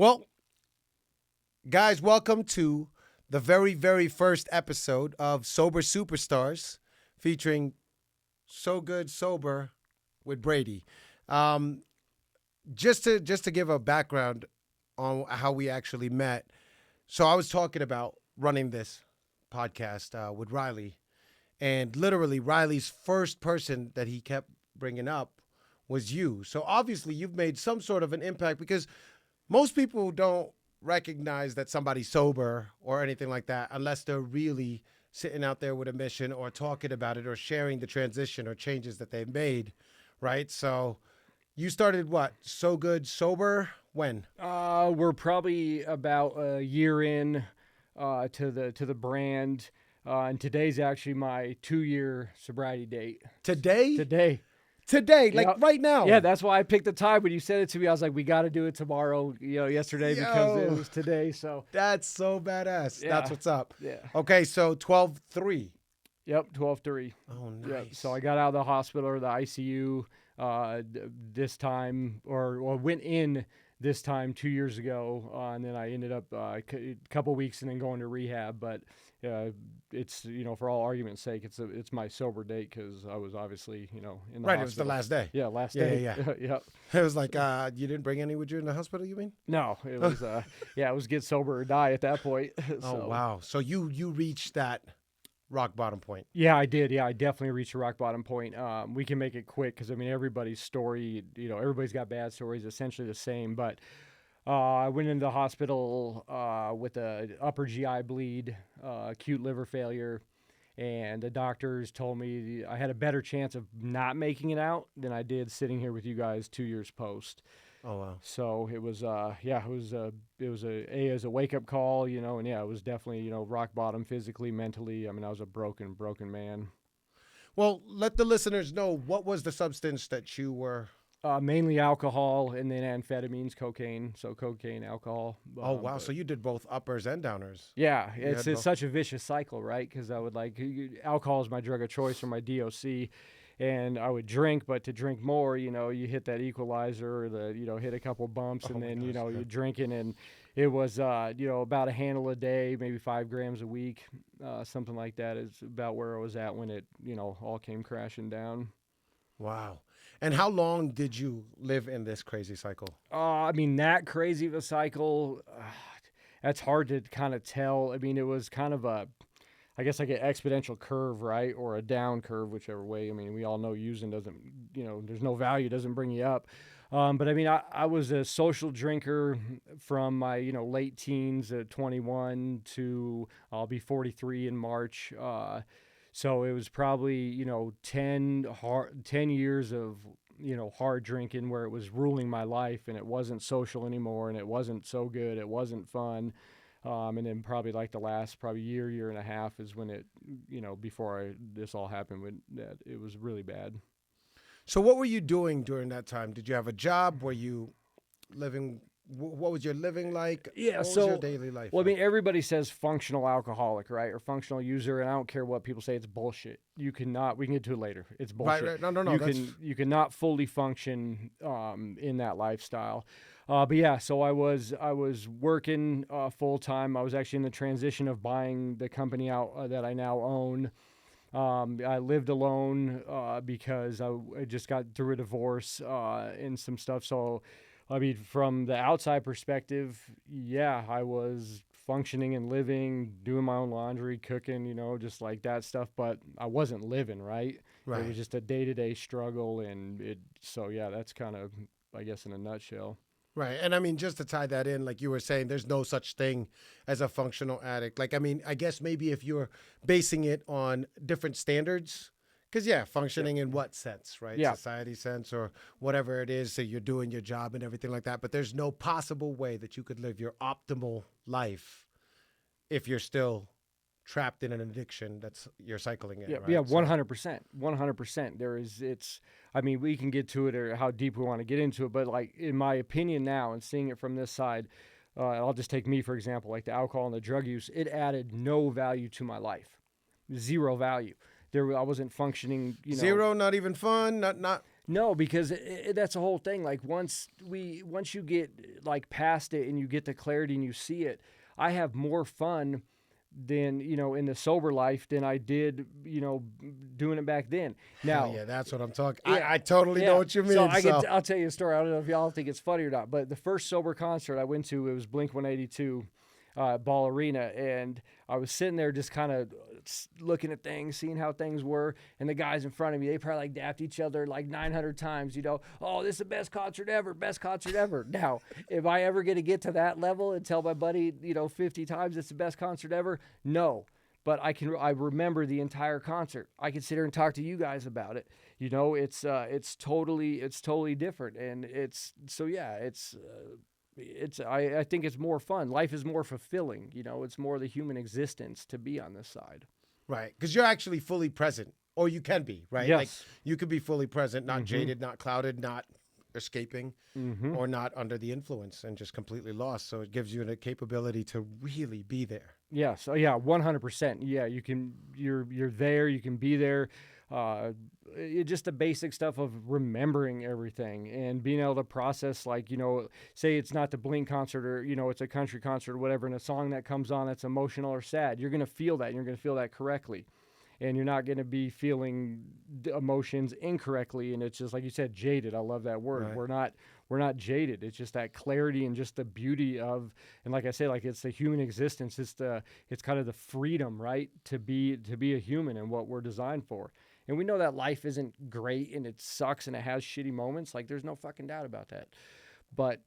Well, guys, welcome to the very, very first episode of Sober Superstars, featuring So Good Sober with Brady. Um, just to give a background on how we actually met. So I was talking about running this podcast with Riley, and literally Riley's first person that he kept bringing up was you. So obviously you've made some sort of an impact because most people don't recognize that somebody's sober or anything like that unless they're really sitting out there with a mission or talking about it or sharing the transition or changes that they've made, right? So you started what? So Good Sober when? We're probably about a year in to the brand, and today's actually my 2-year sobriety date. Today? Today, like right now. Yeah, that's why I picked the time when you said it to me. I was like, we got to do it tomorrow. Yesterday because it was today. So that's so badass. Yeah. That's what's up. Yeah. Okay, so 12/3. Yep, 12/3. Oh, nice. Yep. So I got out of the hospital or the ICU this time, or went in this time 2 years ago, and then I ended up a couple weeks and then going to rehab. But it's for all argument's sake, it's my sober date because I was obviously in the Right, hospital. it was the last day. Yeah, last day. Yeah. Yep. It was like you didn't bring any with you in the hospital, you mean? No, it was it was get sober or die at that point. Oh wow. So you reached that rock bottom point. Yeah, I did. Yeah, I definitely reached a rock bottom point. We can make it quick because everybody's story, everybody's got bad stories, essentially the same. But I went into the hospital with a upper GI bleed, acute liver failure, and the doctors told me I had a better chance of not making it out than I did sitting here with you guys 2 years post. Oh wow. So it was as a wake up call, and it was definitely, rock bottom physically, mentally. I was a broken man. Well, let the listeners know, what was the substance that you were? Mainly alcohol, and then amphetamines, cocaine. So cocaine, alcohol. Oh wow. So you did both uppers and downers. Yeah, it's such a vicious cycle, right? Because I would alcohol is my drug of choice or my DOC. And I would drink, but to drink more, you hit that equalizer, or hit a couple bumps, and then, you're drinking. And it was, about a handle a day, maybe 5 grams a week, something like that is about where I was at when it, all came crashing down. Wow. And how long did you live in this crazy cycle? That crazy of a cycle, that's hard to kind of tell. It was kind of I guess like an exponential curve, right? Or a down curve, whichever way. We all know using doesn't, there's no value, doesn't bring you up. But I was a social drinker from my, late teens at 21 to I'll be 43 in March. So it was probably, 10 years of, hard drinking where it was ruling my life, and it wasn't social anymore, and it wasn't so good. It wasn't fun. And then probably like the last year and a half is when it, before this all happened, when that it was really bad. So what were you doing during that time? Did you have a job? Were you living? What was your living like? Yeah. What was your daily life? Well, everybody says functional alcoholic, right? Or functional user. And I don't care what people say. It's bullshit. You cannot, we can get to it later. It's bullshit. Right. No. You cannot fully function, in that lifestyle. But yeah, so I was working full time. I was actually in the transition of buying the company out that I now own. I lived alone because I just got through a divorce and some stuff. So, from the outside perspective, yeah, I was functioning and living, doing my own laundry, cooking, just like that stuff. But I wasn't living, right? It was just a day-to-day struggle, and so yeah, that's kind of, I guess, in a nutshell. Right. And just to tie that in, like you were saying, there's no such thing as a functional addict. I guess maybe if you're basing it on different standards, because, functioning in what sense, right? Yeah. Society sense or whatever it is. So you're doing your job and everything like that. But there's no possible way that you could live your optimal life if you're still trapped in an addiction that's you're cycling in. Yeah, right? yeah, 100%. 100%. We can get to it or how deep we want to get into it, but like in my opinion now and seeing it from this side, I'll just take me for example, like the alcohol and the drug use, it added no value to my life. Zero value. I wasn't functioning, Zero, not even fun, not No, because that's the whole thing. Like once you get like past it and you get the clarity and you see it, I have more fun than in the sober life than I did doing it back then. Hell Now, yeah, that's what I'm talking. yeah, I totally know yeah. what you So mean. So I'll tell you a story. I don't know if y'all think it's funny or not, but the first sober concert I went to, it was Blink 182 Ball Arena, and I was sitting there just kind of looking at things, seeing how things were, and the guys in front of me, they probably like dapped each other like 900 times. Oh, this is the best concert ever, best concert ever. Now, if I ever get to that level and tell my buddy 50 times it's the best concert ever, no. But I remember the entire concert. I can sit here and talk to you guys about it. It's totally different, and I think it's more fun. Life is more fulfilling. It's more the human existence to be on this side. right, because you're actually fully present, or you can be, right? Like Yes. you could be fully present, not jaded, not clouded, not escaping, or not under the influence and just completely lost. So it gives you the capability to really be there. Yes. Oh, yeah. 100%. Yeah. You're there. You can be there. Just the basic stuff of remembering everything and being able to process, like, say it's not the Blink concert or, it's a country concert or whatever, and a song that comes on that's emotional or sad. You're going to feel that, and you're going to feel that correctly. And you're not going to be feeling emotions incorrectly. And it's just like you said, jaded. I love that word. Right. We're not jaded. It's just that clarity and just the beauty of, and like I say, like it's the human existence. It's kind of the freedom, right, to be a human and what we're designed for. And we know that life isn't great and it sucks and it has shitty moments. Like there's no fucking doubt about that. But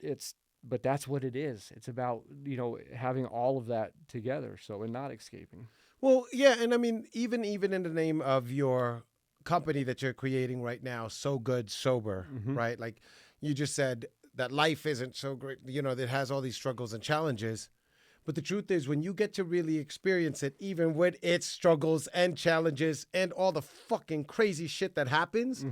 that's what it is. It's about having all of that together. So and not escaping. Well, yeah, and I mean, even in the name of your company that you're creating right now, So Good Sober, right? Like you just said that life isn't so great, that has all these struggles and challenges. But the truth is, when you get to really experience it, even with its struggles and challenges and all the fucking crazy shit that happens,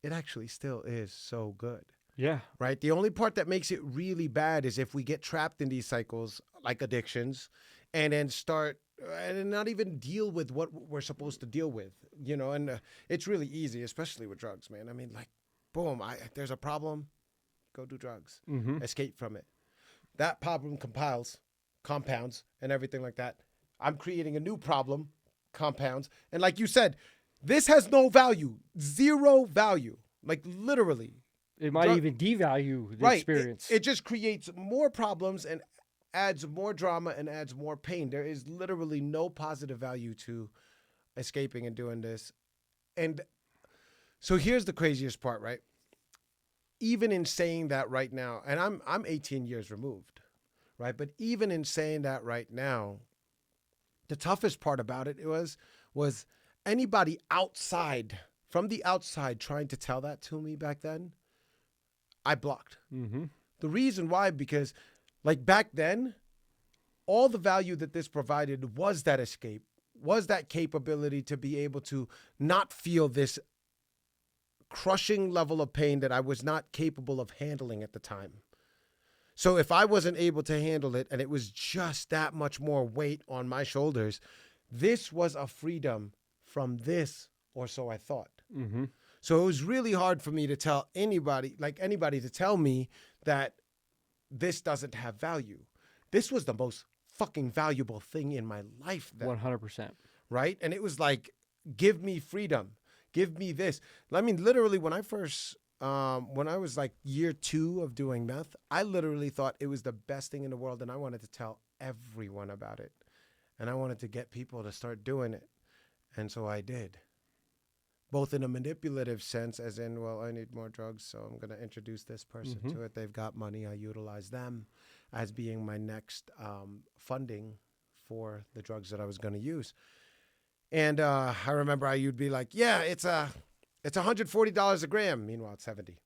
it actually still is so good. Yeah. Right? The only part that makes it really bad is if we get trapped in these cycles, like addictions, and then start and not even deal with what we're supposed to deal with, and it's really easy, especially with drugs, man. I mean, like, boom, there's a problem, go do drugs, escape from it. That problem compounds, and everything like that. I'm creating a new problem, compounds, and like you said, this has no value, zero value, like literally. It might even devalue the Right. experience. It just creates more problems and adds more drama and adds more pain. There is literally no positive value to escaping and doing this. And so here's the craziest part, right? Even in saying that right now, and I'm 18 years removed, right? But even in saying that right now, the toughest part about it was anybody from the outside trying to tell that to me back then, I blocked. The reason why, because like back then, all the value that this provided was that escape, was that capability to be able to not feel this crushing level of pain that I was not capable of handling at the time. So if I wasn't able to handle it and it was just that much more weight on my shoulders, this was a freedom from this, or so I thought. So it was really hard for me to tell anybody to tell me that this doesn't have value. This was the most fucking valuable thing in my life then. 100%. Right? And it was like, give me freedom. Give me this. I mean, literally, when I was like year 2 of doing meth, I literally thought it was the best thing in the world, and I wanted to tell everyone about it. And I wanted to get people to start doing it. And so I did. Both in a manipulative sense, as in, well, I need more drugs, so I'm going to introduce this person to it. They've got money. I utilize them as being my next funding for the drugs that I was going to use. And I remember you'd be like, yeah, it's $140 a gram. Meanwhile, it's $70.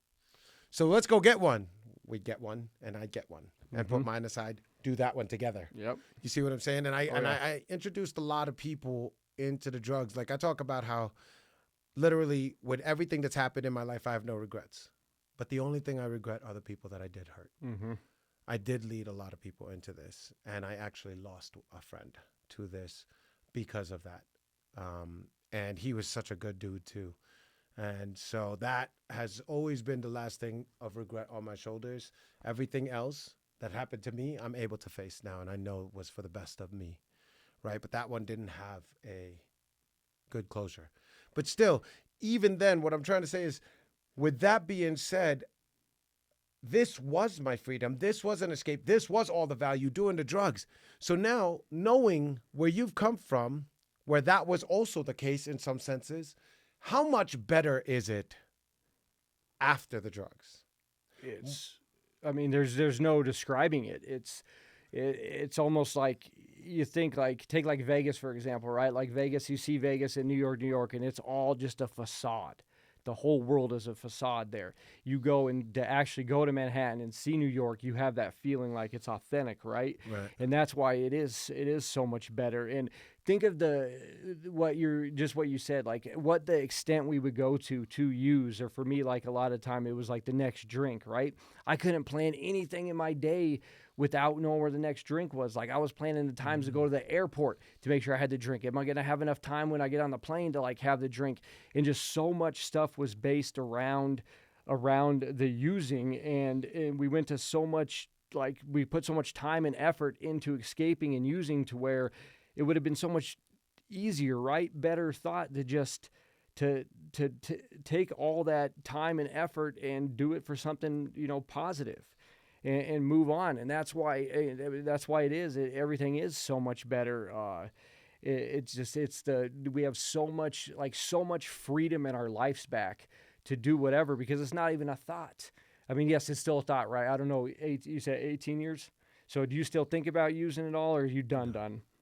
So let's go get one. We'd get one, and I'd get one, and put mine aside, do that one together. Yep. You see what I'm saying? And I introduced a lot of people into the drugs. Like I talk about how literally with everything that's happened in my life, I have no regrets. But the only thing I regret are the people that I did hurt. I did lead a lot of people into this, and I actually lost a friend to this because of that. And he was such a good dude too. And so that has always been the last thing of regret on my shoulders. Everything else that happened to me, I'm able to face now, and I know it was for the best of me, right? But that one didn't have a good closure. But still, even then, what I'm trying to say is, with that being said, this was my freedom. This was an escape. This was all the value doing the drugs. So now, knowing where you've come from, where that was also the case in some senses, how much better is it after the drugs? It's, I mean, there's no describing it. It's almost like you think, like, take like Vegas for example, right? Like Vegas, you see Vegas in New York, and it's all just a facade. The whole world is a facade there. You go and to actually go to Manhattan and see New York, you have that feeling like it's authentic, right? Right. And that's why it is so much better. And think of what you said, like what the extent we would go to use, or for me, like a lot of time it was like the next drink, right? I couldn't plan anything in my day without knowing where the next drink was. Like I was planning the times to go to the airport to make sure I had the drink. Am I going to have enough time when I get on the plane to like have the drink? And just so much stuff was based around the using, and we went to so much, like we put so much time and effort into escaping and using, to where it would have been so much easier, right? Better thought to just to take all that time and effort and do it for something, positive. And move on. And that's why everything is so much better. We have so much freedom in our lives back to do whatever, because it's not even a thought. I mean, yes, it's still a thought, right? I don't know. You said 18 years. So do you still think about using it all, or are you done?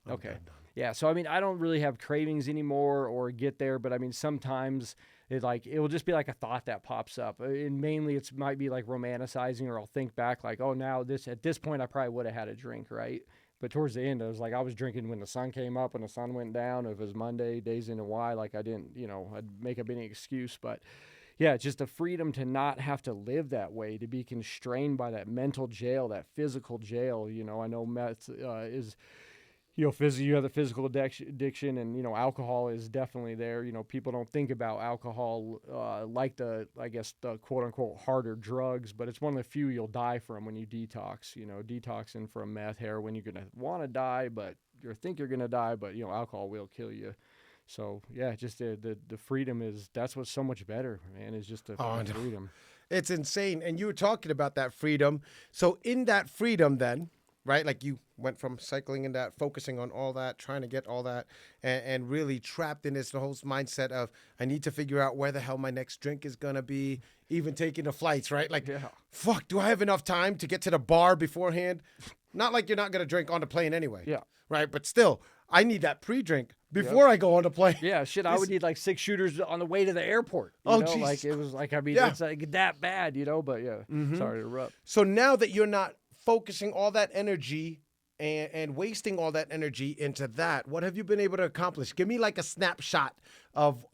Okay. Done. Yeah. So, I mean, I don't really have cravings anymore or get there, but I mean, sometimes it will just be like a thought that pops up. And mainly it might be like romanticizing, or I'll think back like, oh, now at this point I probably would have had a drink, right? But towards the end, I was drinking when the sun came up and the sun went down. If it was Monday, days into why, like I didn't, I'd make up any excuse. But yeah, just the freedom to not have to live that way, to be constrained by that mental jail, that physical jail. I know meth is, you have the physical addiction, and, alcohol is definitely there. People don't think about alcohol like the quote unquote harder drugs, but it's one of the few you'll die from when you detox. Detoxing from meth, heroin, you're going to want to die, but you think you're going to die, but, alcohol will kill you. So, yeah, just the freedom that's what's so much better, man, is just the freedom. It's insane. And you were talking about that freedom. So in that freedom then, right? Like you went from cycling and that, focusing on all that, trying to get all that, and really trapped in the whole mindset of, I need to figure out where the hell my next drink is going to be, even taking the flights, right? Like, fuck, do I have enough time to get to the bar beforehand? Not like you're not going to drink on the plane anyway. Yeah. Right? But still, I need that pre-drink before I go on the plane. Yeah, shit, I would need like 6 shooters on the way to the airport. Geez. Like it was like, I mean, it's like that bad, but yeah. Sorry to interrupt. So now that you're not focusing all that energy and wasting all that energy into that, what have you been able to accomplish? Give me like a snapshot of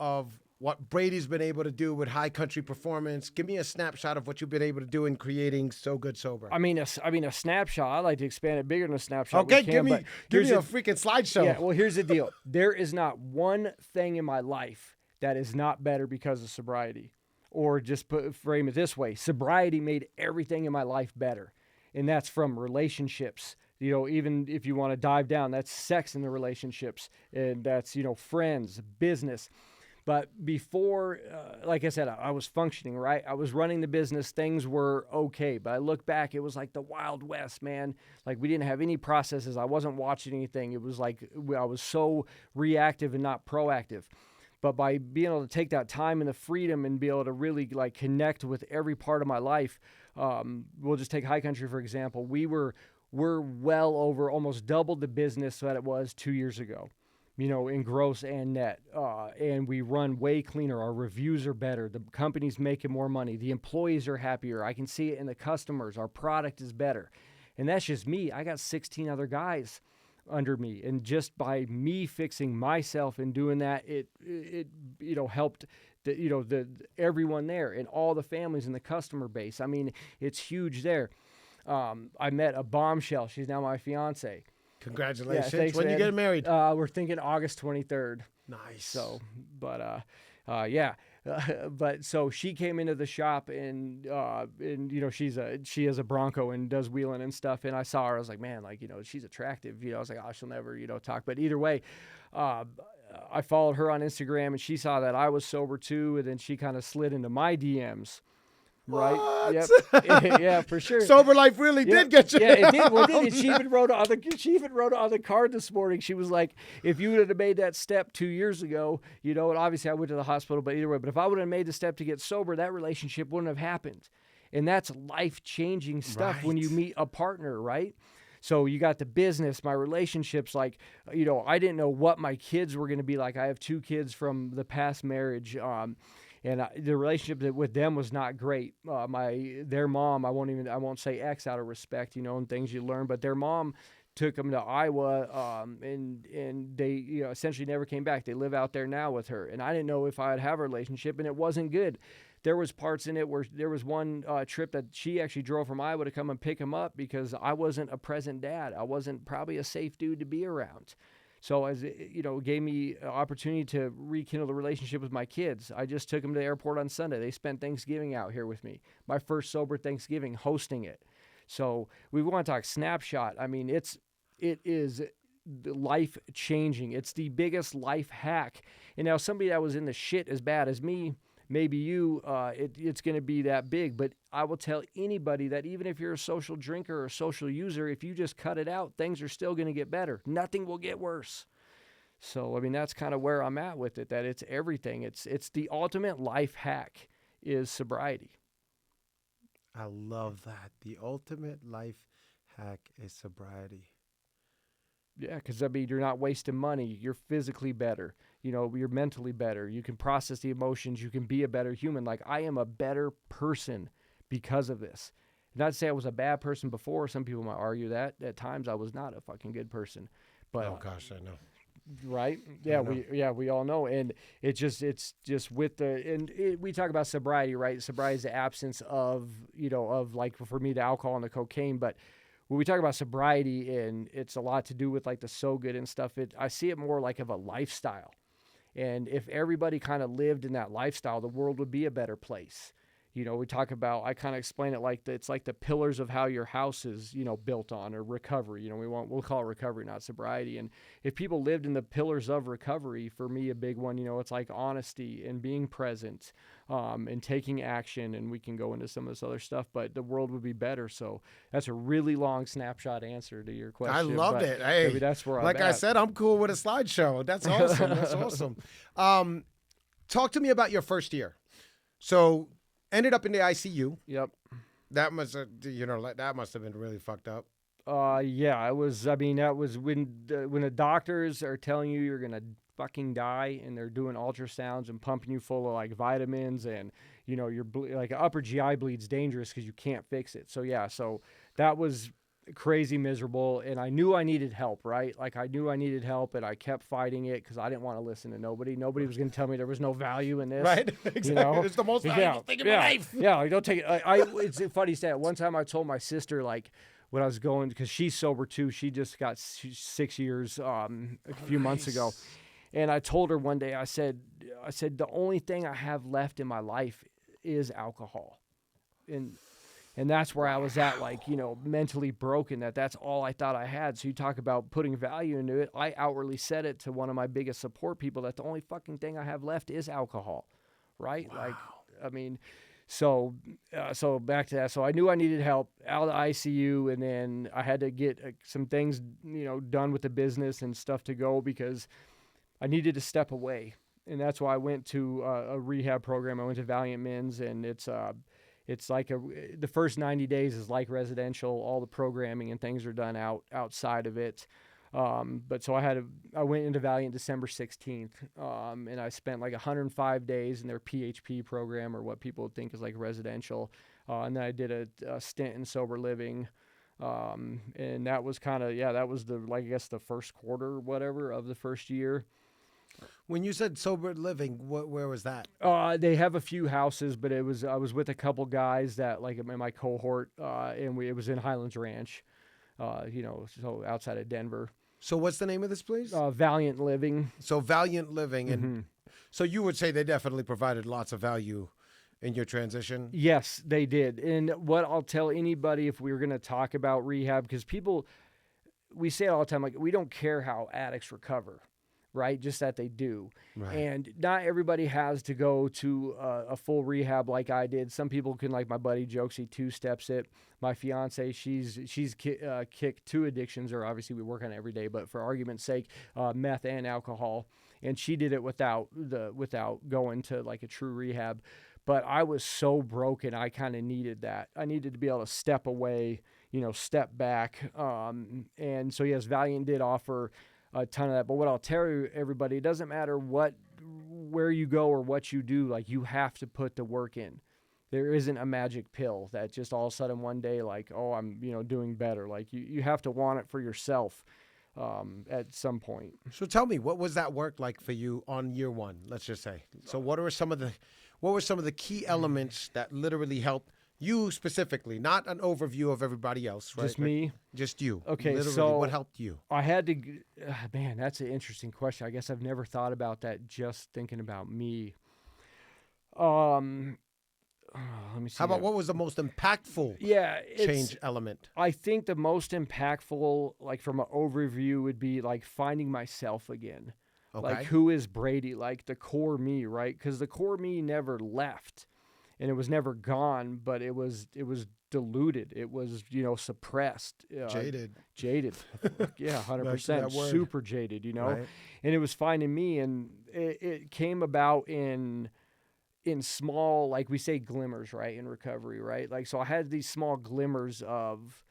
what Brady's been able to do with High Country Performance. Give me a snapshot of what you've been able to do in creating So Good Sober. I mean, a snapshot. I like to expand it bigger than a snapshot. Okay, give me a freaking slideshow. Yeah, well, here's the deal. There is not one thing in my life that is not better because of sobriety. Or just frame it this way. Sobriety made everything in my life better. And that's from relationships. Even if you want to dive down, that's sex in the relationships. And that's, friends, business. But before, like I said, I was functioning, right? I was running the business. Things were okay. But I look back, it was like the Wild West, man. Like we didn't have any processes. I wasn't watching anything. It was like I was so reactive and not proactive. But by being able to take that time and the freedom and be able to really like connect with every part of my life, we'll just take High Country, for example. We're well over, almost double the business that it was 2 years ago. In gross and net. And we run way cleaner. Our reviews are better. The company's making more money. The employees are happier. I can see it in the customers. Our product is better. And that's just me. I got 16 other guys under me. And just by me fixing myself and doing that, it helped everyone there and all the families in the customer base. I mean, it's huge there. I met a bombshell. She's now my fiance. Congratulations. Yeah, thanks, when man. you get married? We're thinking August 23rd. Nice. So, but yeah, But so she came into the shop and you know, she has a Bronco and does wheeling and stuff. And I saw her, I was like, man, like, you know, she's attractive. You know, I was like, oh, she'll never, you know, talk. But either way, uh, I followed her on Instagram and she saw that I was sober too. And then she kind of slid into my DMs. Right. What? Yep. Yeah, for sure. Sober life really did get you. Yeah, it did. Well, it did. And she even wrote on the card this morning. She was like, if you would have made that step 2 years ago, you know, and obviously I went to the hospital, but either way, but if I would have made the step to get sober, that relationship wouldn't have happened. And that's life-changing stuff when you Right. meet a partner, right? So you got the business, my relationships, like, you know, I didn't know what my kids were going to be like. I have 2 kids from the past marriage. And the relationship with them was not great. Their mom, I won't say ex out of respect, you know, and things you learn, but their mom took them to Iowa, and they, you know, essentially never came back. They live out there now with her, and I didn't know if I'd have a relationship, and it wasn't good. There was parts in it where there was one trip that she actually drove from Iowa to come and pick him up because I wasn't a present dad. I wasn't probably a safe dude to be around. So as you know, it gave me an opportunity to rekindle the relationship with my kids. I just took them to the airport on Sunday. They spent Thanksgiving out here with me. My first sober Thanksgiving, hosting it. So we want to talk snapshot. I mean, it is life changing. It's the biggest life hack. And now somebody that was in the shit as bad as me, maybe you, it's going to be that big. But I will tell anybody that even if you're a social drinker or a social user, if you just cut it out, things are still going to get better. Nothing will get worse. So, I mean, that's kind of where I'm at with it, that it's everything. It's the ultimate life hack is sobriety. I love that. The ultimate life hack is sobriety. Yeah, because I mean, you're not wasting money. You're physically better. You know, you're mentally better. You can process the emotions. You can be a better human. Like, I am a better person because of this. Not to say I was a bad person before. Some people might argue that. At times, I was not a fucking good person. But Oh gosh, I know. right? Yeah, know. we all know. And it's just with we talk about sobriety, right? Sobriety is the absence of, you know, of, like, for me, the alcohol and the cocaine. But when we talk about sobriety, and it's a lot to do with like the so good and stuff, I see it more like of a lifestyle. And if everybody kind of lived in that lifestyle, the world would be a better place. You know, we talk about, I kind of explain it like it's like the pillars of how your house is, you know, built on, or recovery. You know, we'll call it recovery, not sobriety. And if people lived in the pillars of recovery, for me, a big one, you know, it's like honesty and being present, and taking action. And we can go into some of this other stuff, but the world would be better. So that's a really long snapshot answer to your question. I loved it. Hey, maybe that's where like I'm I at. said, I'm cool with a slideshow. That's awesome. That's awesome. Talk to me about your first year. So, ended up in the ICU. Yep. That must have, you know, that must have been really fucked up. Yeah, it was. I mean, that was when the doctors are telling you you're gonna fucking die, and they're doing ultrasounds and pumping you full of like vitamins, and you know your like upper GI bleed's dangerous because you can't fix it. So yeah, so that was crazy miserable, and I knew I needed help, right? Like, I knew I needed help, and I kept fighting it because I didn't want to listen to nobody. Nobody was going to tell me there was no value in this. Right? Exactly. You know? It's the most valuable thing in my life. Yeah, like, don't take it. It's funny stat. One time I told my sister, like, when I was going, because she's sober too. She just got 6 years a few months ago. And I told her one day, I said, the only thing I have left in my life is alcohol. And that's where I was at, like, you know, mentally broken, that's all I thought I had. So you talk about putting value into it. I outwardly said it to one of my biggest support people that the only fucking thing I have left is alcohol, right? Wow. Like, I mean, so back to that. So I knew I needed help out of the ICU, and then I had to get some things, you know, done with the business and stuff to go because I needed to step away. And that's why I went to a rehab program. I went to Valiant Men's, and it's like the first 90 days is like residential. All the programming and things are done outside of it. But so I went into Valiant December 16th, and I spent like 105 days in their PHP program, or what people would think is like residential. And then I did a stint in sober living. And that was that was I guess the first quarter or whatever of the first year. When you said sober living, where was that? They have a few houses, but I was with a couple guys that, like, in my cohort, and it was in Highlands Ranch, you know, so outside of Denver. So what's the name of this place? Valiant Living. So Valiant Living, and Mm-hmm. So you would say they definitely provided lots of value in your transition? Yes, they did. And what I'll tell anybody if we were going to talk about rehab, because people, we say it all the time, like, we don't care how addicts recover, right? Just that they do. Right. And not everybody has to go to a full rehab like I did. Some people can, like my buddy jokes, he two-steps it. My fiance, she's kicked two addictions, or obviously we work on it every day, but for argument's sake, meth and alcohol. And she did it without going to like a true rehab. But I was so broken, I kind of needed that. I needed to be able to step away, step back. And so, yes, Valiant did offer a ton of that. But what I'll tell you, everybody, it doesn't matter where you go or what you do, like, you have to put the work in. There isn't a magic pill that just all of a sudden one day, like, oh, I'm, doing better. Like, you have to want it for yourself at some point. So tell me, what was that work like for you on year one? Let's just say. So what were some of the key elements that literally helped you specifically? Not an overview of everybody else, right? Just me? Just you. Okay, literally, so what helped you? I had to, man, that's an interesting question. I guess I've never thought about that just thinking about me. Let me see. How about what was the most impactful change element? I think the most impactful, like from an overview, would be like finding myself again. Okay. Like, who is Brady? Like the core me, right? Because the core me never left, and it was never gone, but it was diluted. It was, suppressed. Jaded. Yeah, 100%. Super jaded, Right. And it was finding me, and it came about in small, like we say, glimmers, right, in recovery, right? Like, so I had these small glimmers of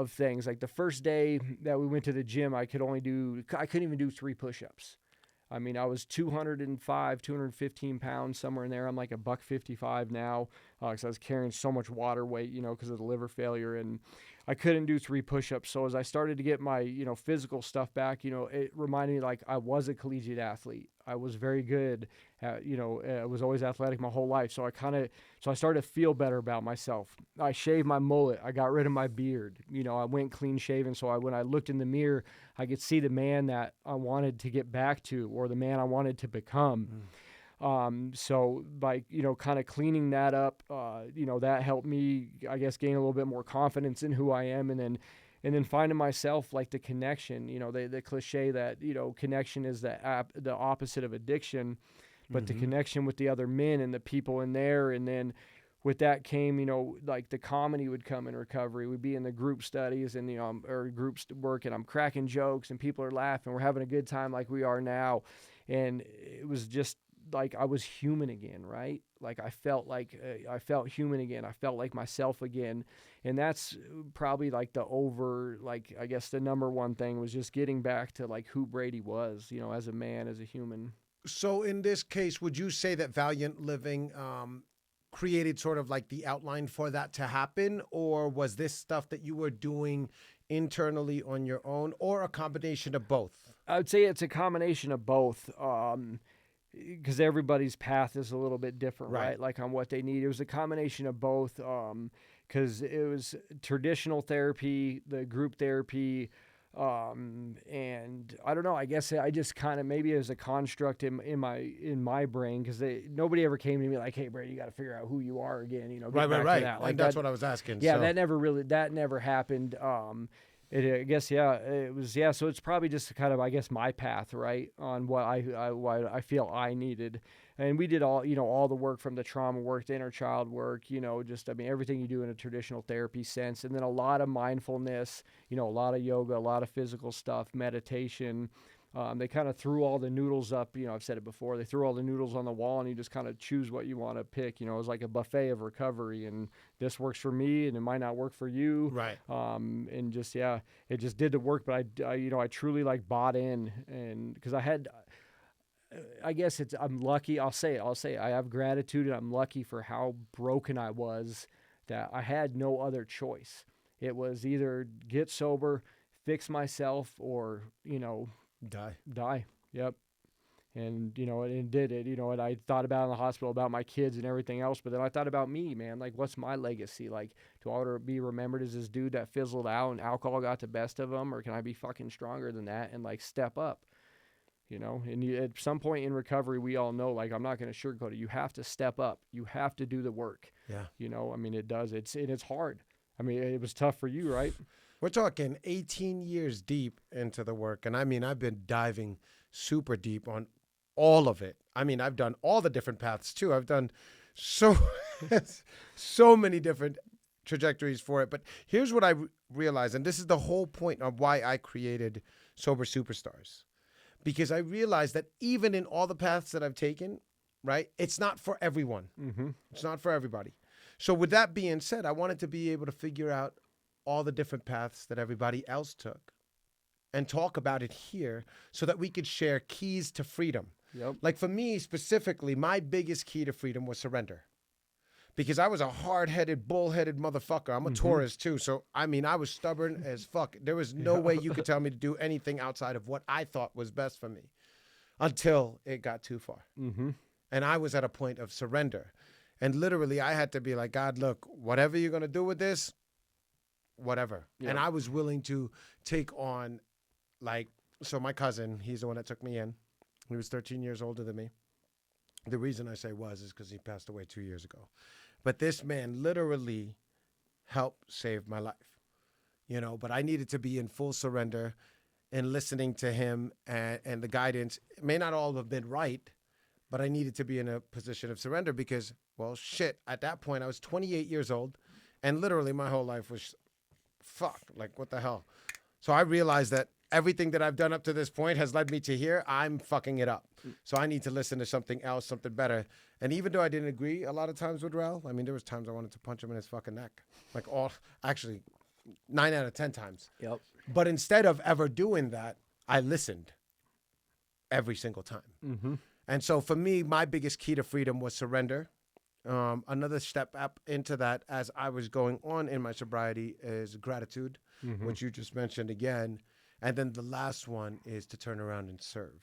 things. Like the first day that we went to the gym, I couldn't even do 3 push-ups. I mean, I was 215 pounds, somewhere in there. I'm like a $155 now, because I was carrying so much water weight, because of the liver failure, and I couldn't do 3 push-ups. So as I started to get my, physical stuff back, it reminded me, like, I was a collegiate athlete. I was very good at, I was always athletic my whole life. So I started to feel better about myself. I shaved my mullet. I got rid of my beard. I went clean shaven. So when I looked in the mirror, I could see the man that I wanted to get back to, or the man I wanted to become. So by, kind of cleaning that up, that helped me, I guess, gain a little bit more confidence in who I am. And then finding myself, like the connection, the cliche that, connection is the opposite of addiction, but the connection with the other men and the people in there. And then with that came, like the comedy would come in recovery. We'd be in the group studies and, or groups work, and I'm cracking jokes and people are laughing. We're having a good time like we are now. And it was just like I was human again, right? Like I felt human again. I felt like myself again. And that's probably like I guess the number one thing was just getting back to like who Brady was, as a man, as a human. So in this case, would you say that Valiant Living created sort of like the outline for that to happen? Or was this stuff that you were doing internally on your own, or a combination of both? I would say it's a combination of both. Because everybody's path is a little bit different, right? Like on what they need. It was a combination of both, because it was traditional therapy, the group therapy, and I don't know. I guess I just kind of, maybe it was a construct in my brain, because nobody ever came to me like, "Hey, Brady, you got to figure out who you are again." Get back to that. Like and that's what I was asking. Yeah, so. that never happened. I guess, yeah, it was, yeah. So it's probably just kind of, I guess, my path, right, on what I feel I needed. And we did all the work, from the trauma work, the inner child work, just, I mean, everything you do in a traditional therapy sense. And then a lot of mindfulness, a lot of yoga, a lot of physical stuff, meditation. They kind of threw all the noodles up, I've said it before, they threw all the noodles on the wall, and you just kind of choose what you want to pick. It was like a buffet of recovery, and this works for me and it might not work for you. Right. And just, yeah, it just did the work. But I truly like bought in, and because I guess I'm lucky. I'll say I have gratitude, and I'm lucky for how broken I was, that I had no other choice. It was either get sober, fix myself, or, die. Yep. And, and did it, and I thought about in the hospital about my kids and everything else. But then I thought about me, man, like, what's my legacy? Like, do I want to be remembered as this dude that fizzled out and alcohol got the best of him? Or can I be fucking stronger than that and like step up? And at some point in recovery, we all know, like, I'm not going to sugarcoat it. You have to step up. You have to do the work. Yeah. I mean, it does. It's hard. I mean, it was tough for you, right? We're talking 18 years deep into the work. And I mean, I've been diving super deep on all of it. I mean, I've done all the different paths too. I've done so, so many different trajectories for it. But here's what I realized, and this is the whole point of why I created Sober Superstars. Because I realized that even in all the paths that I've taken, right, it's not for everyone. Mm-hmm. It's not for everybody. So with that being said, I wanted to be able to figure out all the different paths that everybody else took and talk about it here so that we could share keys to freedom. Yep. Like for me specifically, my biggest key to freedom was surrender. Because I was a hard-headed, bull-headed motherfucker. I'm a Taurus too. So, I mean, I was stubborn as fuck. There was no way you could tell me to do anything outside of what I thought was best for me until it got too far. Mm-hmm. And I was at a point of surrender. And literally, I had to be like, God, look, whatever you're going to do with this, whatever. Yeah. And I was willing to take on, like, so my cousin, he's the one that took me in. He was 13 years older than me. The reason I say is because he passed away 2 years ago. But this man literally helped save my life, but I needed to be in full surrender and listening to him and the guidance. It may not all have been right, but I needed to be in a position of surrender because, well, shit, at that point I was 28 years old and literally my whole life was fuck, like what the hell? So I realized that everything that I've done up to this point has led me to here. I'm fucking it up. So I need to listen to something else, something better. And even though I didn't agree a lot of times with Rel, I mean, there was times I wanted to punch him in his fucking neck. Like actually 9 out of 10 times. Yep. But instead of ever doing that, I listened every single time. Mm-hmm. And so for me, my biggest key to freedom was surrender. Another step up into that as I was going on in my sobriety is gratitude, which you just mentioned again. And then the last one is to turn around and serve.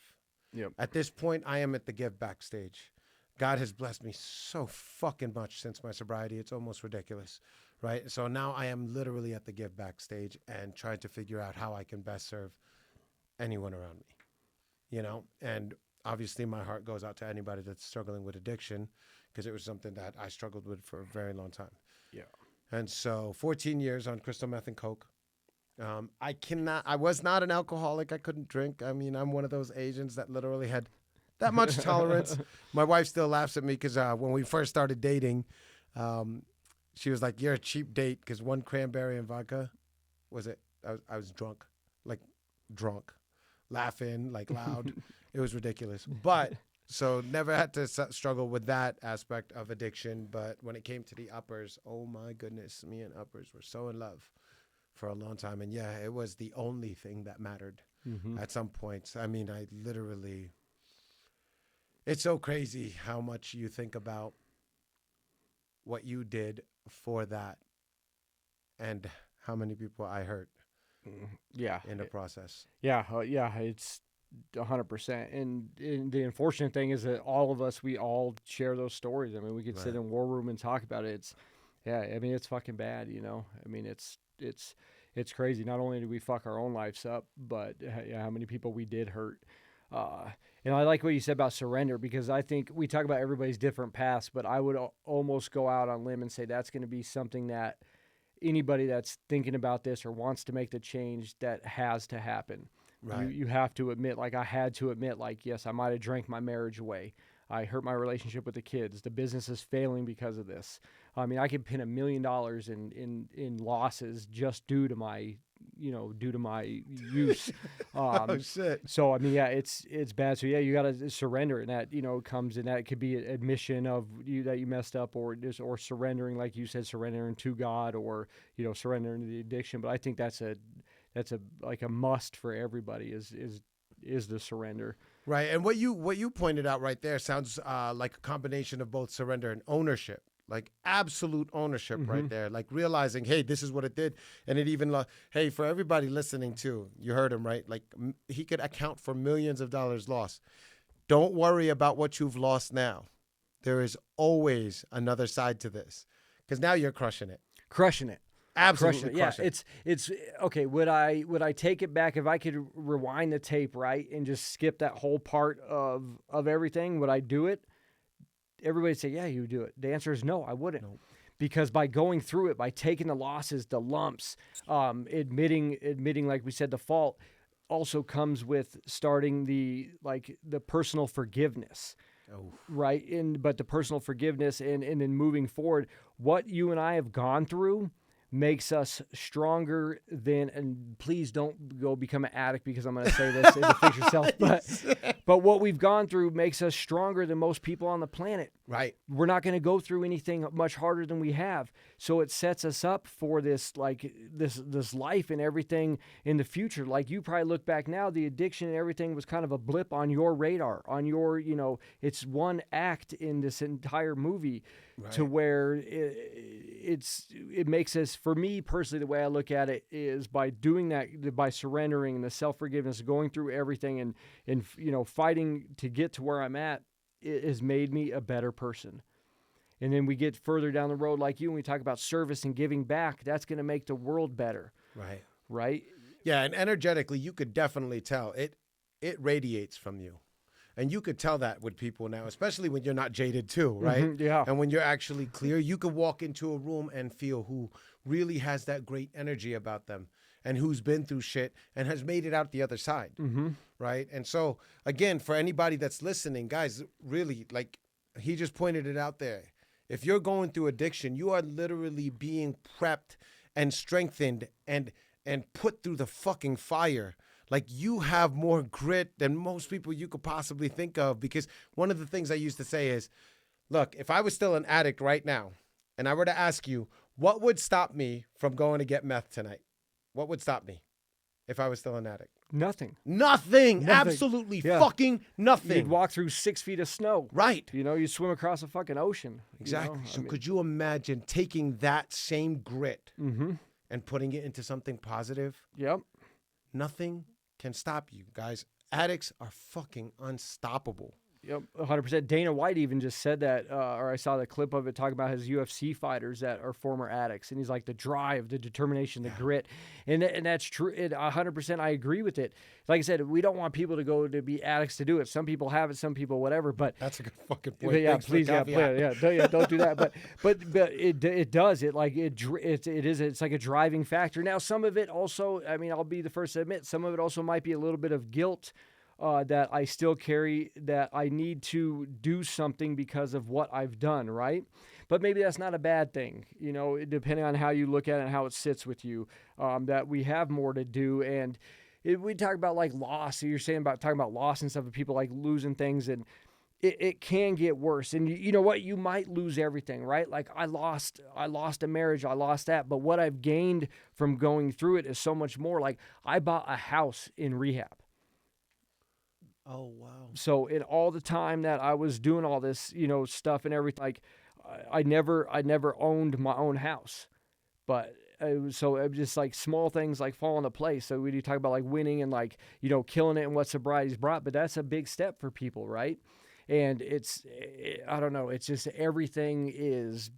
Yep. At this point, I am at the give back stage. God has blessed me so fucking much since my sobriety. It's almost ridiculous, right? So now I am literally at the give back stage and trying to figure out how I can best serve anyone around me, And obviously my heart goes out to anybody that's struggling with addiction because it was something that I struggled with for a very long time. Yeah. And so 14 years on crystal meth and coke. I was not an alcoholic. I couldn't drink. I mean, I'm one of those Asians that literally had that much tolerance. My wife still laughs at me because when we first started dating, she was like, "You're a cheap date," because one cranberry and vodka, I was drunk, laughing like loud. It was ridiculous. But so never had to struggle with that aspect of addiction. But when it came to the uppers, oh my goodness, me and uppers were so in love for a long time. And yeah, it was the only thing that mattered at some points. I mean, it's so crazy how much you think about what you did for that and how many people I hurt in the process. Yeah. It's 100%. And the unfortunate thing is that all of us, we all share those stories. I mean, we could sit in war room and talk about it. It's fucking bad, I mean, it's crazy. Not only did we fuck our own lives up, but how many people we did hurt. And I like what you said about surrender, because I think we talk about everybody's different paths, but I would almost go out on a limb and say that's going to be something that anybody that's thinking about this or wants to make the change, that has to happen. Right. You have to admit, like I had to admit, like, yes, I might have drank my marriage away. I hurt my relationship with the kids. The business is failing because of this. I mean, I could pin $1 million in losses just due to my use. Oh shit. So I mean, yeah, it's bad. So yeah, you got to surrender, and that comes in. That could be an admission of that you messed up, or surrendering, like you said, surrendering to God, or surrendering to the addiction. But I think that's a like a must for everybody is the surrender. Right. And what you pointed out right there sounds like a combination of both surrender and ownership, like absolute ownership right there, like realizing, hey, this is what it did. And it even, hey, for everybody listening too, you heard him, right? Like he could account for millions of dollars lost. Don't worry about what you've lost now. There is always another side to this, because now you're crushing it. Absolutely Yeah, crush it. it's okay. Would I take it back if I could rewind the tape, right, and just skip that whole part of everything? Would I do it? Everybody say, yeah, you would do it. The answer is no, I wouldn't. Nope. Because by going through it, by taking the losses, the lumps, admitting, like we said, the fault, also comes with starting the personal forgiveness, Oh, right? But the personal forgiveness and then moving forward, what you and I have gone through makes us stronger than. And please don't go become an addict because I'm going to say this to fix yourself. But what we've gone through makes us stronger than most people on the planet. right. We're not going to go through anything much harder than we have. So it sets us up for this life and everything in the future. Like you probably look back now, the addiction and everything was kind of a blip on your radar, on your, it's one act in this entire movie to Right. where it makes us, for me personally, the way I look at it is by doing that, by surrendering and the self-forgiveness, going through everything and fighting to get to where I'm at, it has made me a better person. And then we get further down the road, like you, and we talk about service and giving back. That's going to make the world better, Right. right? Yeah, and energetically, you could definitely tell it radiates from you, and you could tell that with people now, especially when you're not jaded too, right? Yeah. And when you're actually clear, you could walk into a room and feel who really has that great energy about them, and who's been through shit and has made it out the other side, right? And so, again, for anybody that's listening, guys, really, like he just pointed it out there. If you're going through addiction, you are literally being prepped and strengthened and put through the fucking fire. Like you have more grit than most people you could possibly think of. Because one of the things I used to say is, look, if I was still an addict right now and I were to ask you, what would stop me from going to get meth tonight? What would stop me if I was still an addict? Nothing. Nothing. Nothing. Absolutely Yeah. fucking nothing. You'd walk through 6 feet of snow. Right. You swim across a fucking ocean. Exactly. So could you imagine taking that same grit and putting it into something positive? Yep. Nothing can stop you, guys. Addicts are fucking unstoppable. Yep, 100%. Dana White even just said that, or I saw the clip of it talking about his UFC fighters that are former addicts, and he's like the drive, the determination, the grit, and that's true. 100%, I agree with it. Like I said, we don't want people to go to be addicts to do it. Some people have it, some people whatever. But that's a good fucking point. Yeah, Thanks please, for the caveat. don't do that. But it does it like it's like a driving factor. Now, some of it also, I mean, I'll be the first to admit, some of it also might be a little bit of guilt. That I still carry, that I need to do something because of what I've done, right? But maybe that's not a bad thing, depending on how you look at it and how it sits with you, that we have more to do. And we talk about like loss. So you're saying about talking about loss and stuff, and people like losing things, and it can get worse. And you know what? You might lose everything, right? Like I lost a marriage, I lost that. But what I've gained from going through it is so much more. Like I bought a house in rehab. Oh, wow. So in all the time that I was doing all this, stuff and everything, like I never owned my own house, but it was just like small things like fall into place. So we do talk about like winning and like, killing it and what sobriety's brought, but that's a big step for people. Right. And I don't know. It's just everything is,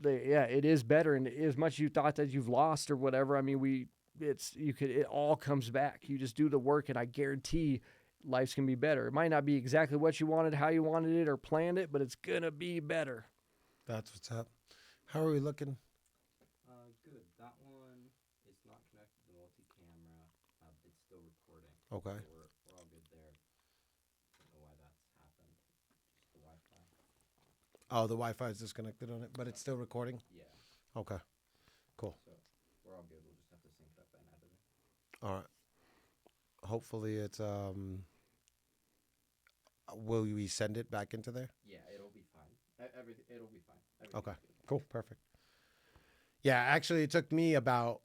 it is better. And as much as you thought that you've lost or whatever, I mean, it all comes back. You just do the work, and I guarantee life's going to be better. It might not be exactly what you wanted, how you wanted it, or planned it, but it's going to be better. That's what's up. How are we looking? Good. That one is not connected to multi-camera. It's still recording. Okay. So we're all good there. Don't know why that's happened. Just the Wi-Fi. Oh, the Wi-Fi is disconnected on it, but it's still recording? Yeah. Okay. Cool. So we're all good. We'll just have to sync it up and edit it. All right. Hopefully it's will we send it back into there? Yeah, it'll be fine. It'll be fine. Okay. Cool. Perfect. Yeah, actually it took me about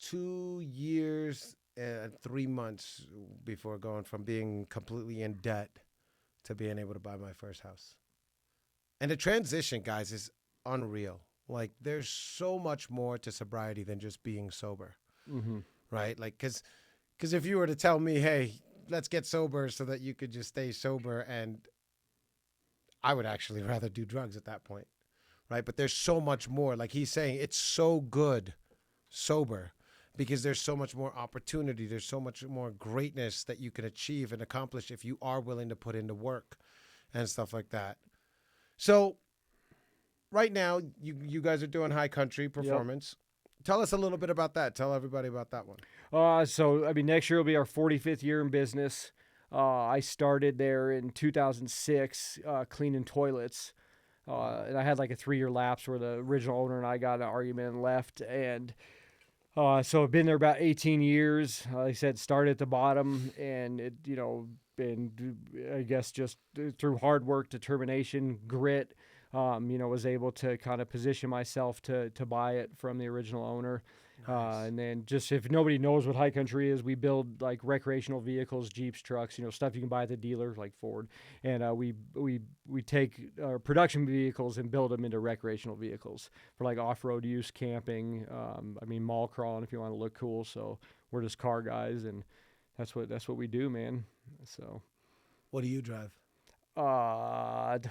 2 years and 3 months before going from being completely in debt to being able to buy my first house. And the transition, guys, is unreal. Like there's so much more to sobriety than just being sober. Right? Like cuz if you were to tell me, hey, let's get sober so that you could just stay sober, and I would actually rather do drugs at that point, right? But there's so much more. Like he's saying, it's so good sober, because there's so much more opportunity. There's so much more greatness that you can achieve and accomplish if you are willing to put into work and stuff like that. So right now, you guys are doing High Country Performance. Tell us a little bit about that. Tell everybody about that one. So, I mean, next year will be our 45th year in business. I started there in 2006 cleaning toilets. And I had like a 3-year lapse where the original owner and I got in an argument and left. And so I've been there about 18 years. Like I said, started at the bottom, and it, been, I guess, just through hard work, determination, grit, was able to kind of position myself to buy it from the original owner. Nice. And then just if nobody knows what High Country is, we build like recreational vehicles, Jeeps, trucks, stuff you can buy at the dealer like Ford. And we take our production vehicles and build them into recreational vehicles for like off-road use, camping, mall crawling if you want to look cool. So we're just car guys, and that's what we do, man. So What do you drive? That's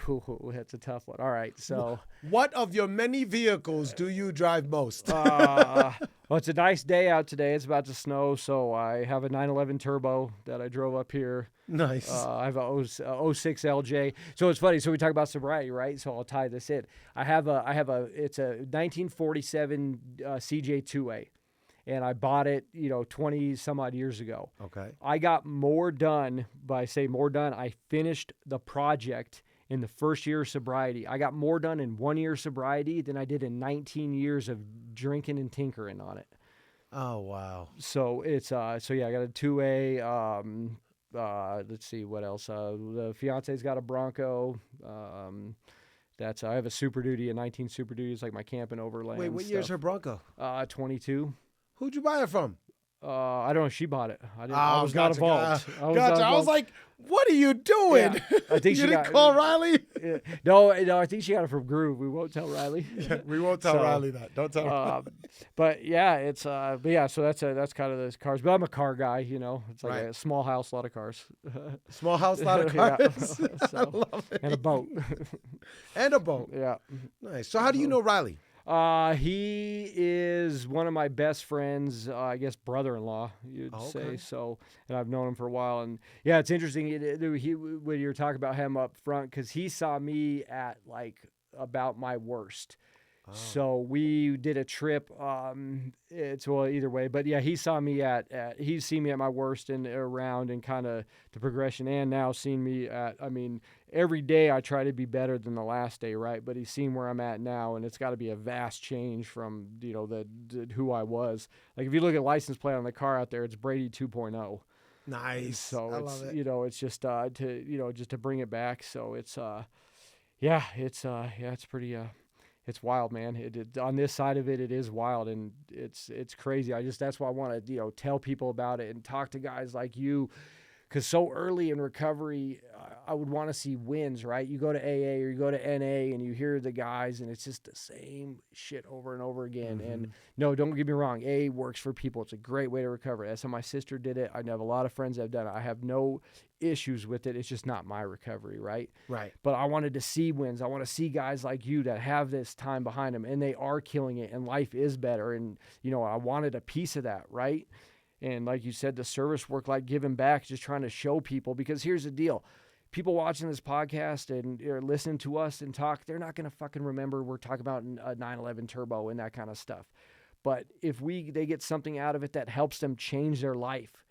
a tough one. All right, so What of your many vehicles do you drive most? well, it's a nice day out today. It's about to snow, so I have a 911 Turbo that I drove up here. Nice. I have a 06 LJ. So it's funny. So we talk about sobriety, right? So I'll tie this in. It's a 1947 CJ2A. And I bought it, 20 some odd years ago. Okay. I got more done. By say more done, I finished the project in the first year of sobriety. I got more done in 1 year of sobriety than I did in 19 years of drinking and tinkering on it. Oh, wow. So it's I got a 2A. Let's see what else. The fiance's got a Bronco. I have a Super Duty, a 19 Super Duty. It's like my camping overland. Wait, what year's her Bronco? 22. Who'd you buy it from? I don't know. She bought it. I was gotcha, not involved. Gotcha. I was like, what are you doing? Yeah, I think you she didn't got, call Riley? No, I think she got it from Groove. We won't tell Riley. Yeah, we won't tell Riley that. Don't tell her. But yeah, so that's kind of those cars. But I'm a car guy, It's like Right. a small house, a lot of cars. Small house, lot of Yeah. cars. So, I love it. and a boat. And a boat. Yeah. Nice. So how do you know Riley? He is one of my best friends, I guess brother-in-law, you'd say. So, and I've known him for a while. And yeah, it's interesting. When you were talking about him up front, because he saw me at like about my worst. Oh. So we did a trip. It's either way, but yeah, he saw me he's seen me at my worst and around and kind of the progression, and now seen me at. I mean, every day I try to be better than the last day, right? But he's seen where I'm at now, and it's got to be a vast change from who I was. Like if you look at license plate on the car out there, it's Brady 2.0. Nice. So I it's love it. it's just just to bring it back. So it's it's pretty. It's wild, man. On this side of it, it is wild, and it's crazy. That's why I want to tell people about it and talk to guys like you, because so early in recovery, I would want to see wins. Right? You go to AA or you go to NA, and you hear the guys, and it's just the same shit over and over again. Mm-hmm. And no, don't get me wrong. AA works for people. It's a great way to recover. That's how my sister did it. I have a lot of friends that have done it. I have no issues with it. It's just not my recovery, right? Right. But I wanted to see wins. I want to see guys like you that have this time behind them, and they are killing it, and life is better. And, I wanted a piece of that, right? And like you said, the service work, like giving back, just trying to show people, because here's the deal. People watching this podcast and are listening to us and talk, they're not going to fucking remember we're talking about a 911 Turbo and that kind of stuff. But if they get something out of it that helps them change their life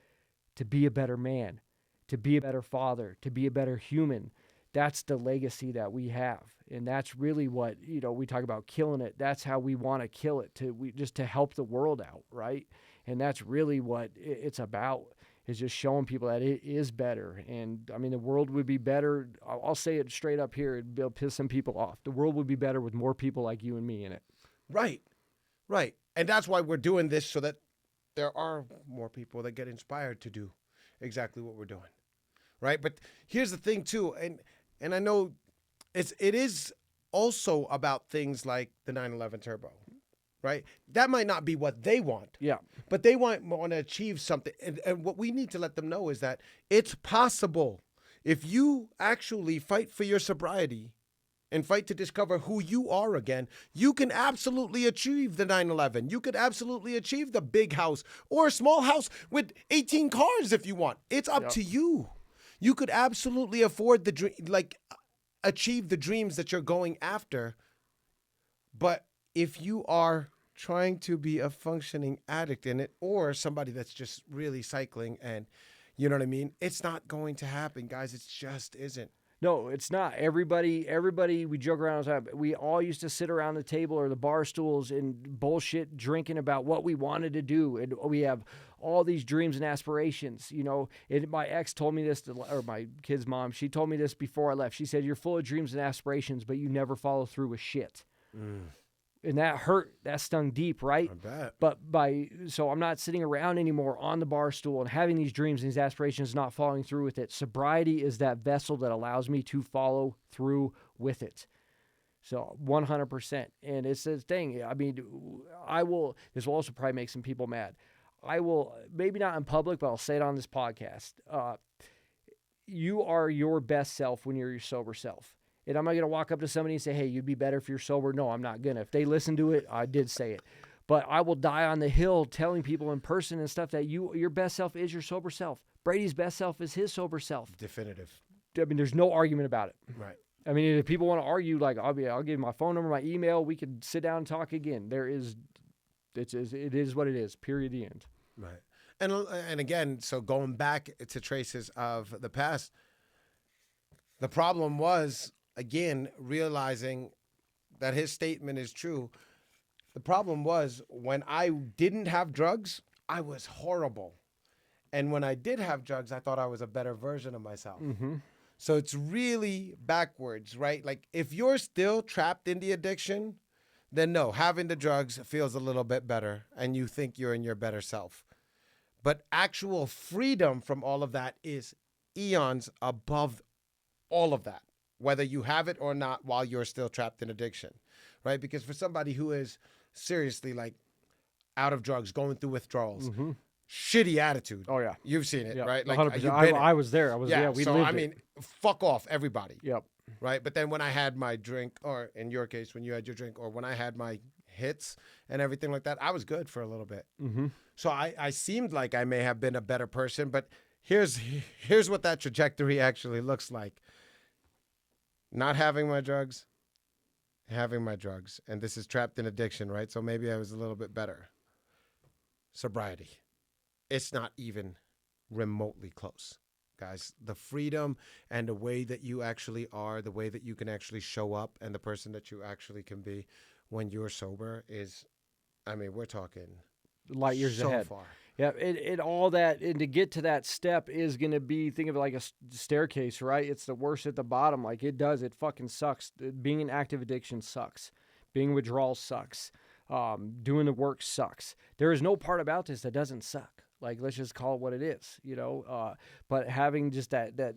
to be a better man, to be a better father, to be a better human, that's the legacy that we have. And that's really what, we talk about killing it. That's how we want to kill it, just to help the world out, right? And that's really what it's about, is just showing people that it is better. And, I mean, the world would be better. I'll say it straight up here. It'll piss some people off. The world would be better with more people like you and me in it. Right. Right. And that's why we're doing this, so that there are more people that get inspired to do exactly what we're doing. Right. But here's the thing, too. And I know it is also about things like the 911 Turbo. Right? That might not be what they want. Yeah. But they want to achieve something. And what we need to let them know is that it's possible. If you actually fight for your sobriety, and fight to discover who you are again, you can absolutely achieve the 911. You could absolutely achieve the big house or a small house with 18 cars if you want. It's up to you. You could absolutely afford the dream, achieve the dreams that you're going after. But if you are trying to be a functioning addict in it, or somebody that's just really cycling, and you know what I mean, it's not going to happen, guys. It just isn't. No, it's not. Everybody, we joke around all the time. We all used to sit around the table or the bar stools and bullshit drinking about what we wanted to do. And we have all these dreams and aspirations, you know. And my ex told me this, or my kid's mom, she told me this before I left. She said, you're full of dreams and aspirations, but you never follow through with shit. And that hurt. That stung deep, right? I bet. So I'm not sitting around anymore on the bar stool and having these dreams and these aspirations, not following through with it. Sobriety is that vessel that allows me to follow through with it. So 100%. And it's the thing. I mean, this will also probably make some people mad. I will, maybe not in public, but I'll say it on this podcast. You are your best self when you're your sober self. And I'm not going to walk up to somebody and say, hey, you'd be better if you're sober. No, I'm not going to. If they listen to it, I did say it. But I will die on the hill telling people in person and stuff that your best self is your sober self. Brady's best self is his sober self. Definitive. I mean, there's no argument about it. Right. I mean, if people want to argue, like, I'll give you my phone number, my email. We could sit down and talk again. It is what it is, period, the end. Right. And again, so going back to traces of the past, the problem was, again, realizing that his statement is true. The problem was when I didn't have drugs, I was horrible. And when I did have drugs, I thought I was a better version of myself. Mm-hmm. So it's really backwards, right? Like if you're still trapped in the addiction, then no, having the drugs feels a little bit better and you think you're in your better self. But actual freedom from all of that is eons above all of that, whether you have it or not while you're still trapped in addiction, right? Because for somebody who is seriously like out of drugs, going through withdrawals, shitty attitude. Oh, yeah. You've seen it, Yep. right? 100%. I was there. We lived I it. mean, fuck off, everybody. Yep. Right? But then when I had my drink, or in your case, when you had your drink, or when I had my hits and everything like that, I was good for a little bit. Mm-hmm. So I seemed like I may have been a better person, but here's what that trajectory actually looks like. Not having my drugs, having my drugs. And this is trapped in addiction, right? So maybe I was a little bit better. Sobriety. It's not even remotely close, guys. The freedom and the way that you actually are, the way that you can actually show up, and the person that you actually can be when you're sober is, I mean, we're talking light years so ahead. far. Yeah, all that, and to get to that step is going to be, think of it like a staircase, right? It's the worst at the bottom. Like it fucking sucks. Being in active addiction sucks. Being withdrawal sucks. Doing the work sucks. There is no part about this that doesn't suck. Like, let's just call it what it is, you know? But having just that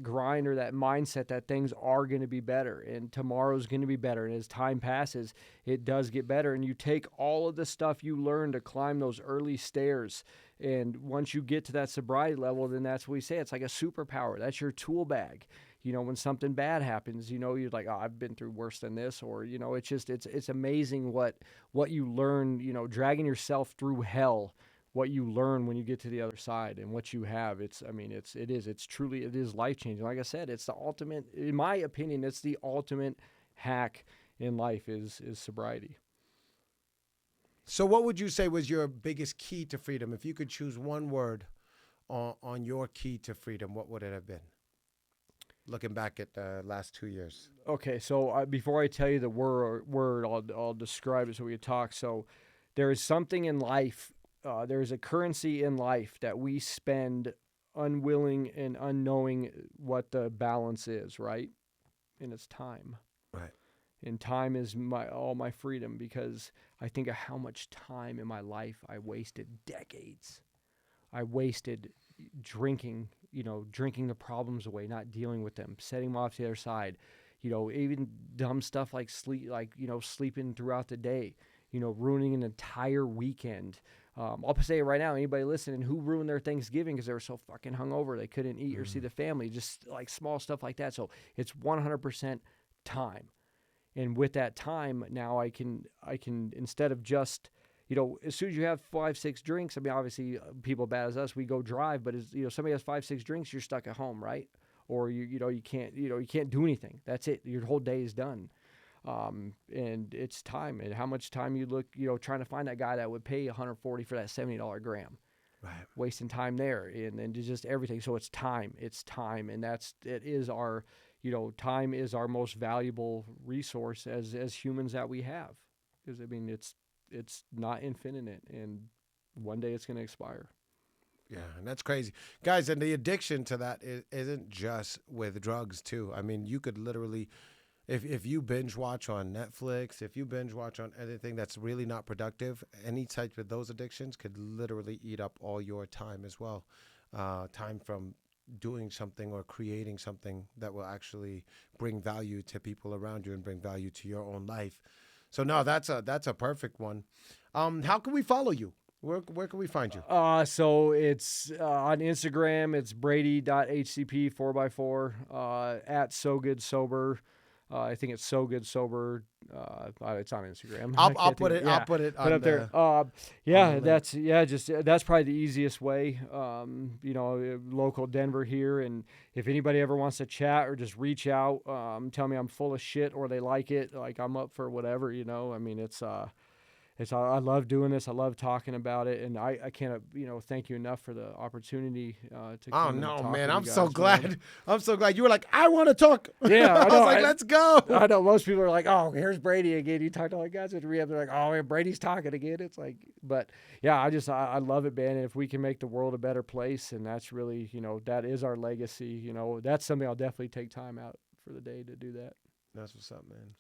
grind or that mindset that things are going to be better and tomorrow's going to be better. And as time passes, it does get better. And you take all of the stuff you learn to climb those early stairs. And once you get to that sobriety level, then that's what we say. It's like a superpower. That's your tool bag. You know, when something bad happens, you know, you're like, oh, I've been through worse than this. Or, you know, it's amazing what you learn, you know, dragging yourself through hell, what you learn when you get to the other side and what you have. It's truly life-changing. Like I said, it's the ultimate, in my opinion, it's the ultimate hack in life is sobriety. So what would you say was your biggest key to freedom? If you could choose one word on your key to freedom, what would it have been? Looking back at the last 2 years. Okay, so before I tell you the word, I'll describe it so we can talk. So there is something in life, there is a currency in life that we spend unwilling and unknowing what the balance is, right? And it's time. Right. And time is all my freedom, because I think of how much time in my life I wasted decades. I wasted drinking the problems away, not dealing with them, setting them off to the other side. You know, even dumb stuff like sleeping throughout the day, you know, ruining an entire weekend. I'll say it right now, anybody listening who ruined their Thanksgiving because they were so fucking hungover they couldn't eat or see the family, just like small stuff like that. So it's 100% time. And with that time, now I can instead of just, as soon as you have 5-6 drinks, I mean, obviously people bad as us, we go drive, but as somebody has 5-6 drinks, you're stuck at home, right? Or you can't do anything. That's it. Your whole day is done. And it's time, and how much time you look, trying to find that guy that would pay $140 for that $70 gram. Right. Wasting time there, and just everything. So it's time, and it is our, time is our most valuable resource as humans that we have, because I mean it's not infinite, and one day it's going to expire. Yeah, and that's crazy, guys. And the addiction to that isn't just with drugs too. I mean, you could literally, if you binge watch on Netflix, if you binge watch on anything that's really not productive, any type of those addictions could literally eat up all your time as well. Time from doing something or creating something that will actually bring value to people around you and bring value to your own life. So no, that's a perfect one. How can we follow you? Where can we find you? So it's on Instagram. It's Brady.hcp 4x4 at So Good Sober. I think it's So Good Sober. It's on Instagram. I'll put it. I'll put it on up there. That's probably the easiest way. Local Denver here, and if anybody ever wants to chat or just reach out, tell me I'm full of shit or they like it, like I'm up for whatever. I mean, I love doing this. I love talking about it, and I can't, thank you enough for the opportunity to come and talk man, with I'm you so guys, glad. man. I'm so glad you were like, I want to talk. Yeah, I I know. was like, let's go. I know most people are like, oh, here's Brady again. You talked to all the guys at rehab. They're like, oh, yeah, Brady's talking again. It's like, but yeah, I love it, man. And if we can make the world a better place, and that's really, that is our legacy. That's something I'll definitely take time out for the day to do that. That's what's up, man.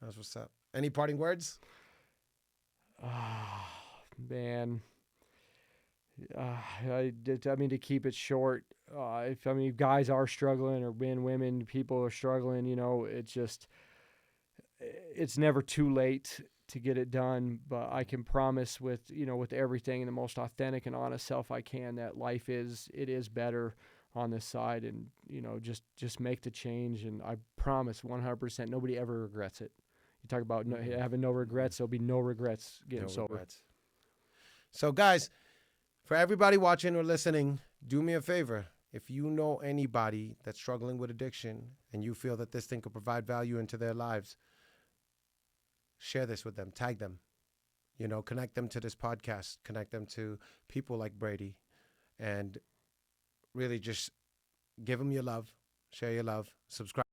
That's what's up. Any parting words? Man. I mean, to keep it short, if guys are struggling, or women, people are struggling, it's never too late to get it done. But I can promise with everything and the most authentic and honest self I can, that it is better on this side, and just make the change. And I promise 100% nobody ever regrets it. You talk about having no regrets. There'll be no regrets getting sober. Regrets. So, guys, for everybody watching or listening, do me a favor. If you know anybody that's struggling with addiction and you feel that this thing could provide value into their lives, share this with them. Tag them. Connect them to this podcast. Connect them to people like Brady. And really just give them your love. Share your love. Subscribe.